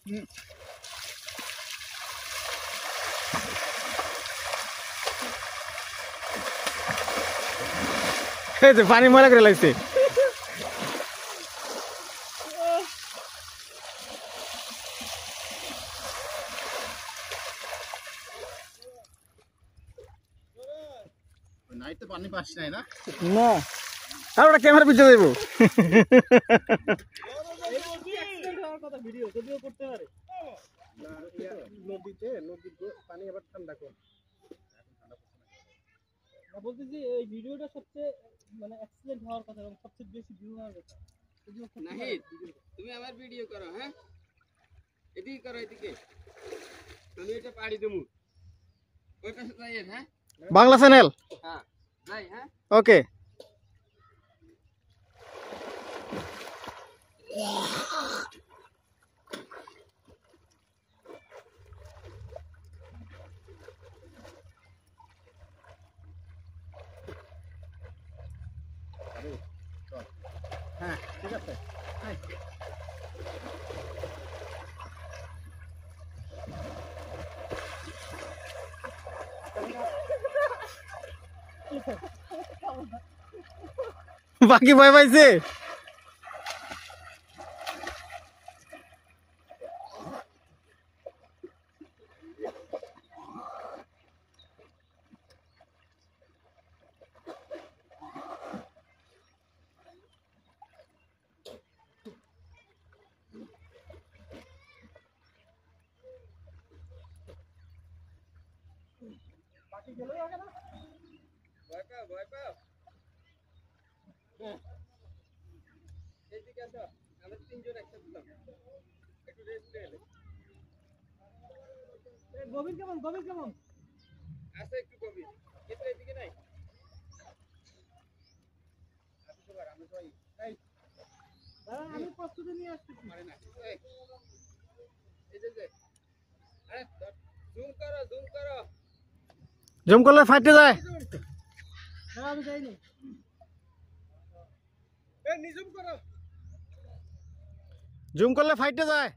এই যে পানি ময়লা করে লাগছে। নাইতে পানি পাস নাই না না আর ওটা ক্যামেরা পিছনে দেবো। নদীতে পানি আবার ঠান্ডা কর। বলতেছি এই ভিডিওটা সবচেয়ে মানে এক্সিলেন্ট হওয়ার কথা এবং সবচেয়ে বেশি ভিউ হওয়ার কথা। নাহিদ তুমি আমার ভিডিও করো, হ্যাঁ এদিকে করো, এদিকে আমি এটা পাড়ি দেবো ওই পাশে যাই। হ্যাঁ বাংলা চ্যানেল হ্যাঁ যাই। হ্যাঁ ওকে। হ্যাঁ ঠিক আছে। বাকি ভয় পাইছে। ভয় পাও, ভয় পাও। এদিকে আসো, আমরা তিনজন একসাথে একটু রেস্ট নিয়ে গভীর কেমন গভীর কেমন আছে একটু গভীর, কিন্তু এদিকে নাই। আমি প্রস্তুতি নিয়ে আসতেছি। পারে না এই যে আরে জুম করো, জুম করো। জুম করলে ফাইটে যায়। আমি যাইনি। এ নিজুম করো। জুম করলে ফাইটে যায়।